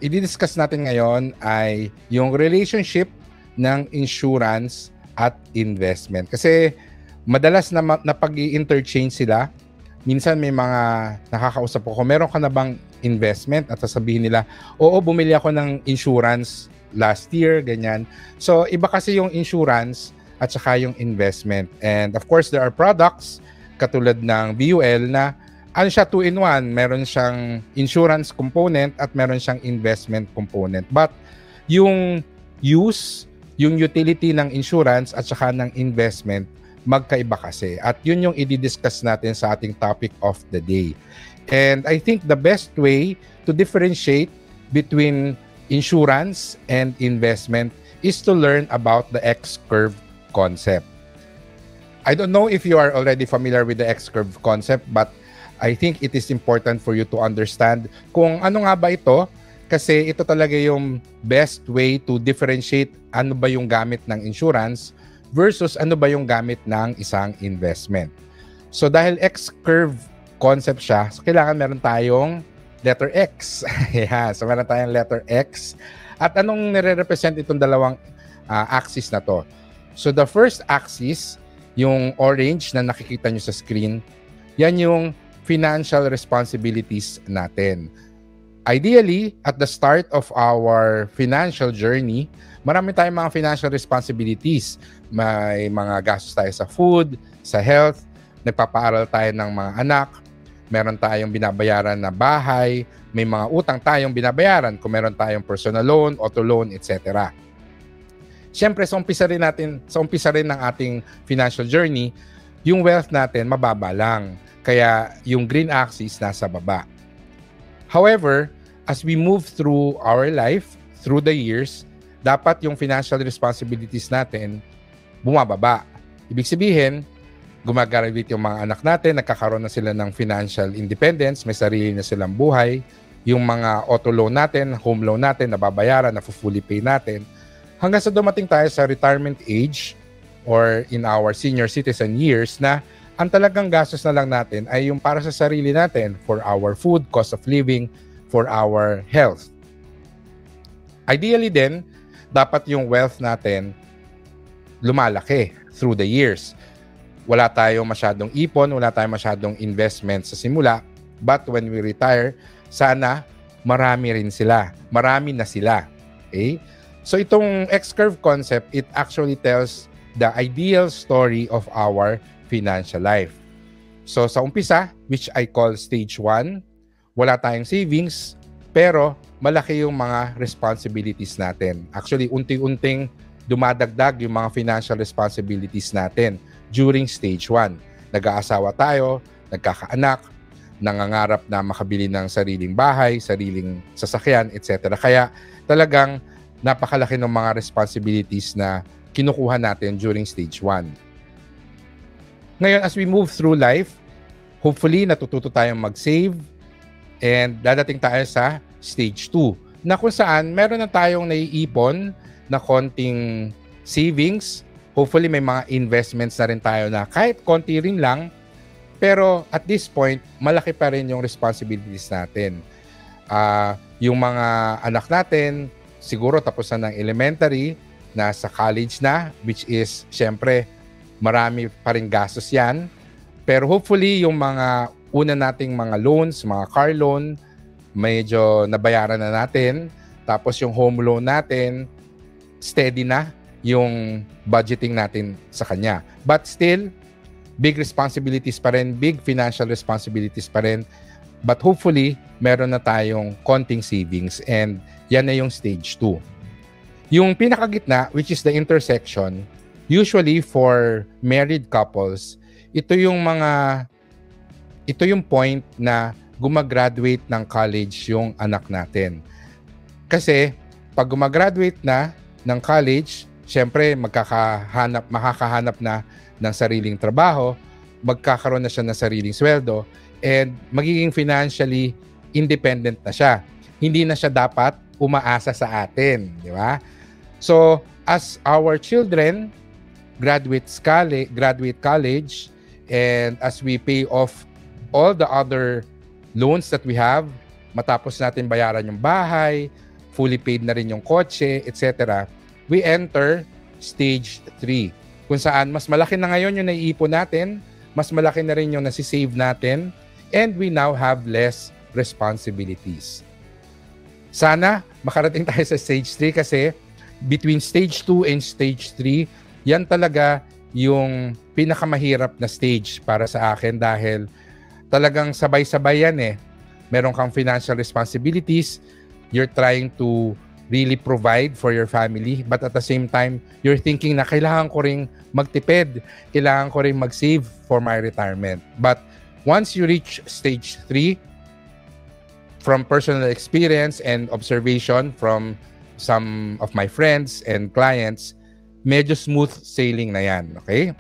i-discuss natin ngayon ay yung relationship ng insurance at investment. Kasi madalas na pag-i-interchange sila. Minsan may mga nakakausap ko, meron ka na bang investment? At sasabihin nila, oo, bumili ako ng insurance last year, ganyan. So, iba kasi yung insurance at saka yung investment. And of course, there are products katulad ng VUL na ano siya, 2-in-1. Meron siyang insurance component at meron siyang investment component. But yung use, yung utility ng insurance at saka ng investment, magkaiba kasi. At yun yung i-discuss natin sa ating topic of the day. And I think the best way to differentiate between insurance and investment is to learn about the X-curve concept. I don't know if you are already familiar with the X-curve concept, but I think it is important for you to understand kung ano nga ba ito, kasi ito talaga yung best way to differentiate ano ba yung gamit ng insurance versus ano ba yung gamit ng isang investment. So dahil X-curve concept siya, so kailangan meron tayong letter X. Yeah, so meron tayong letter X. At anong nire-represent itong dalawang axis na to? So the first axis, yung orange na nakikita nyo sa screen, yan yung financial responsibilities natin. Ideally, at the start of our financial journey, marami tayong mga financial responsibilities. May mga gastos tayo sa food, sa health, nagpapaaral tayo ng mga anak, meron tayong binabayaran na bahay, may mga utang tayong binabayaran kung meron tayong personal loan, auto loan, etc. Siyempre, sa umpisa rin ng ating financial journey, yung wealth natin mababa lang. Kaya yung green axis nasa baba. However, as we move through our life, through the years, dapat yung financial responsibilities natin bumababa. Ibig sabihin, gumagraduate yung mga anak natin, nagkakaroon na sila ng financial independence, may sarili na silang buhay, yung mga auto loan natin, home loan natin, nababayaran, na-fully pay natin, hanggang sa dumating tayo sa retirement age or in our senior citizen years na ang talagang gastos na lang natin ay yung para sa sarili natin, for our food, cost of living, for our health. Ideally din, dapat yung wealth natin lumalaki through the years. Wala tayong masyadong ipon, wala tayong masyadong investment sa simula, but when we retire, sana marami rin sila. Marami na sila. Okay? So itong X-curve concept, it actually tells the ideal story of our financial life. So sa umpisa, which I call stage 1, wala tayong savings, pero malaki yung mga responsibilities natin. Actually, unti-unting dumadagdag yung mga financial responsibilities natin during stage 1. Nag-aasawa tayo, nagkakaanak, nangangarap na makabili ng sariling bahay, sariling sasakyan, etc. Kaya talagang napakalaki ng mga responsibilities na kinukuha natin during stage 1. Ngayon, as we move through life, hopefully natututo tayong mag-save and dadating tayo sa stage 2 na kung saan meron na tayong naiipon na konting savings. Hopefully may mga investments na rin tayo na kahit konti rin lang, pero at this point, malaki pa rin yung responsibilities natin. Yung mga anak natin, siguro tapos na ng elementary, nasa college na, which is, syempre, marami pa rin gastos yan. Pero hopefully, yung mga una nating mga loans, mga car loan, medyo nabayaran na natin. Tapos yung home loan natin, steady na yung budgeting natin sa kanya. But still, big responsibilities pa rin, big financial responsibilities pa rin. But hopefully, meron na tayong konting savings and yan na yung stage 2. Yung pinakagitna, which is the intersection, usually for married couples, ito yung point na gumagraduate ng college yung anak natin. Kasi pag gumagraduate na ng college, syempre makakahanap na ng sariling trabaho, magkakaroon na siya ng sariling sweldo, and magiging financially independent na siya. Hindi na siya dapat umaasa sa atin, di ba? So, as our children graduate college, and as we pay off all the other loans that we have, matapos natin bayaran yung bahay, fully paid na rin yung kotse, etc., we enter stage 3. Kung saan mas malaki na ngayon yung naiipon natin, mas malaki na rin yung nasisave natin, and we now have less responsibilities. Sana makarating tayo sa stage 3 kasi between stage 2 and stage 3, yan talaga yung pinakamahirap na stage para sa akin dahil talagang sabay-sabay yan eh. Meron kang financial responsibilities, you're trying to really provide for your family, but at the same time, you're thinking na kailangan ko ring magtipid, kailangan ko ring mag-save for my retirement. But once you reach stage 3, from personal experience and observation from some of my friends and clients, medyo smooth sailing na yan, okay?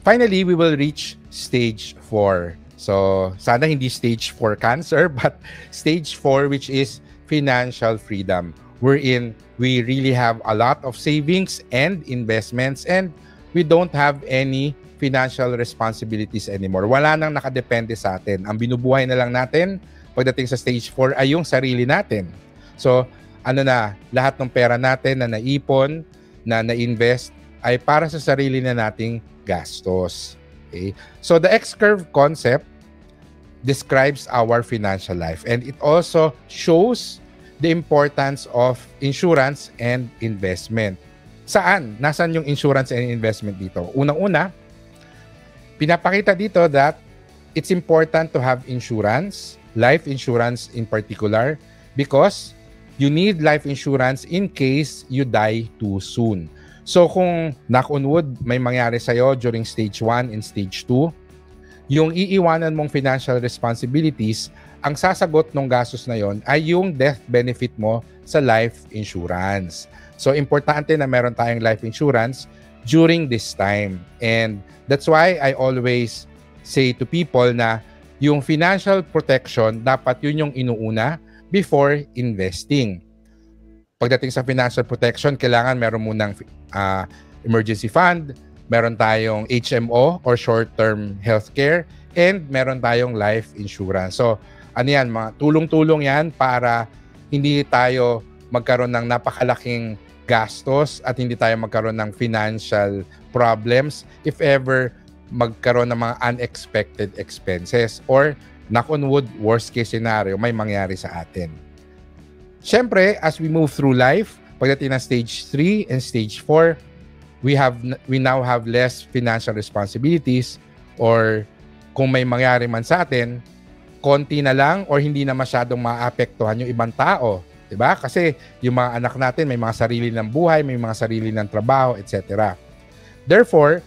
Finally, we will reach stage 4. So, sana hindi stage 4 cancer, but stage 4, which is financial freedom. Wherein we really have a lot of savings and investments and we don't have any financial responsibilities anymore. Wala nang nakadepende sa atin. Ang binubuhay na lang natin pagdating sa stage 4 ay yung sarili natin. So, lahat ng pera natin na naipon, na na-invest, ay para sa sarili na nating gastos. Okay? So, the X-curve concept describes our financial life and it also shows the importance of insurance and investment. Saan? Nasaan yung insurance and investment dito? Unang-una, pinapakita dito that it's important to have insurance, life insurance in particular, because you need life insurance in case you die too soon. So kung knock on wood, may mangyari sa'yo during stage 1 and stage 2, yung iiwanan mong financial responsibilities, ang sasagot ng gastos na yon ay yung death benefit mo sa life insurance. So importante na meron tayong life insurance during this time. And that's why I always say to people na yung financial protection, dapat yun yung inuuna before investing. Pagdating sa financial protection, kailangan meron munang emergency fund, meron tayong HMO or short-term healthcare, and meron tayong life insurance. So, yan, mga tulong-tulong yan para hindi tayo magkaroon ng napakalaking gastos at hindi tayo magkaroon ng financial problems if ever magkaroon ng mga unexpected expenses or knock on wood, worst case scenario, may mangyari sa atin. Siyempre, as we move through life, pagdating ng stage 3 and stage 4, we now have less financial responsibilities or kung may mangyari man sa atin, konti na lang or hindi na masyadong maapektuhan yung ibang tao. Diba? Kasi yung mga anak natin may mga sarili ng buhay, may mga sarili ng trabaho, etc. Therefore,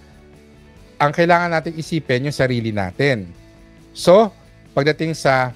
ang kailangan natin isipin yung sarili natin. So, pagdating sa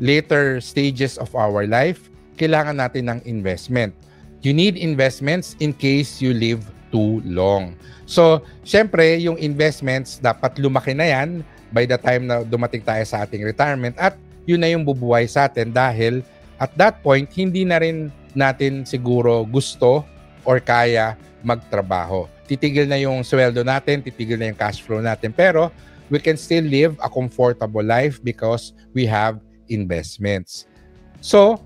later stages of our life, kailangan natin ng investment. You need investments in case you live too long. So, syempre, yung investments, dapat lumaki na yan by the time na dumating tayo sa ating retirement at yun na yung bubuhay sa atin dahil at that point, hindi na rin natin siguro gusto or kaya magtrabaho. Titigil na yung sweldo natin, titigil na yung cash flow natin, pero we can still live a comfortable life because we have investments. So,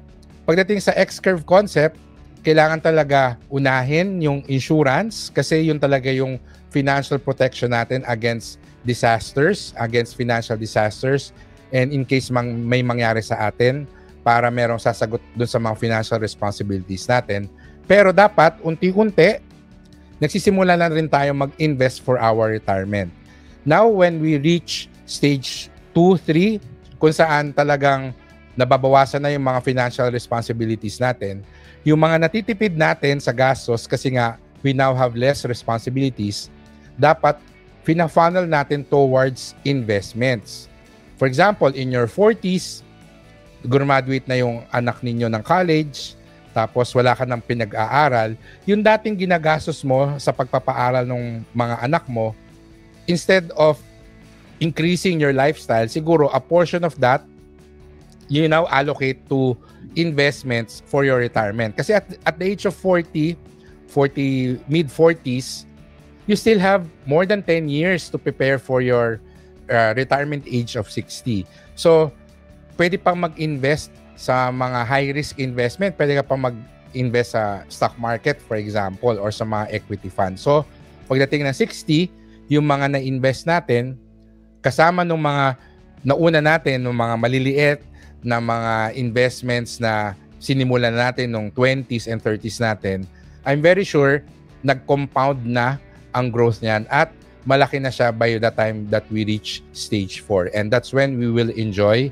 pagdating sa X-curve concept, kailangan talaga unahin yung insurance kasi yun talaga yung financial protection natin against disasters, against financial disasters, and in case may mangyari sa atin para merong sasagot dun sa mga financial responsibilities natin. Pero dapat, unti-unti, nagsisimula na rin tayo mag-invest for our retirement. Now, when we reach stage 2, 3, kung saan talagang nababawasan na yung mga financial responsibilities natin, yung mga natitipid natin sa gastos kasi nga we now have less responsibilities, dapat fina-funnel natin towards investments. For example, in your 40s, graduate na yung anak ninyo ng college, tapos wala ka ng pinag-aaral, yung dating ginagastos mo sa pagpapaaral ng mga anak mo, instead of increasing your lifestyle, siguro a portion of that you now allocate to investments for your retirement. Kasi at the age of 40, mid-40s, you still have more than 10 years to prepare for your retirement age of 60. So, pwede pang mag-invest sa mga high-risk investment, pwede ka pa mag-invest sa stock market, for example, or sa mga equity fund. So, pagdating ng 60, yung mga na-invest natin, kasama ng mga nauna natin, ng mga maliliit na mga investments na sinimulan natin nung 20s and 30s natin, I'm very sure nag-compound na ang growth niyan at malaki na siya by the time that we reach stage 4. And that's when we will enjoy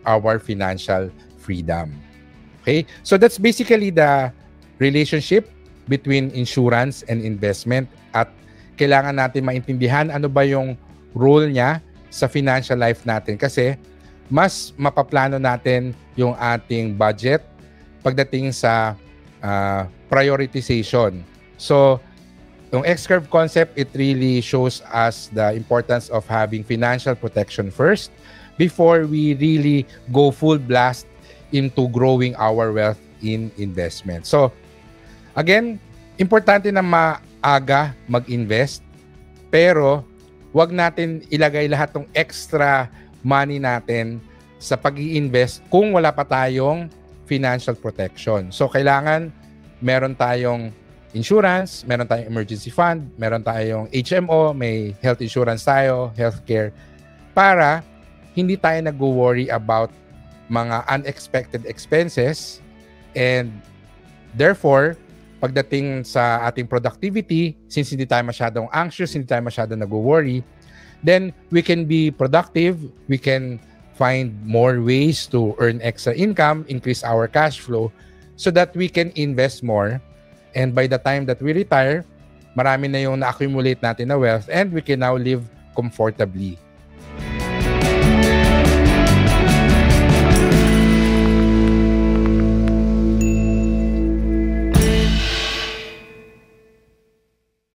our financial freedom. Okay? So that's basically the relationship between insurance and investment, at kailangan natin maintindihan ano ba yung role niya sa financial life natin, kasi mas mapaplano natin yung ating budget pagdating sa prioritization. So, yung X-curve concept, it really shows us the importance of having financial protection first before we really go full blast into growing our wealth in investment. So, again, importante na maaga mag-invest, pero wag natin ilagay lahat ng extra money natin sa pag-i-invest kung wala pa tayong financial protection. So, kailangan meron tayong insurance, meron tayong emergency fund, meron tayong HMO, may health insurance tayo, healthcare, para hindi tayo nag-worry about mga unexpected expenses, and therefore, pagdating sa ating productivity, since hindi tayo masyadong anxious, hindi tayo masyadong nag-worry, then we can be productive, we can find more ways to earn extra income, increase our cash flow, so that we can invest more. And by the time that we retire, marami na yung na-accumulate natin na wealth, and we can now live comfortably.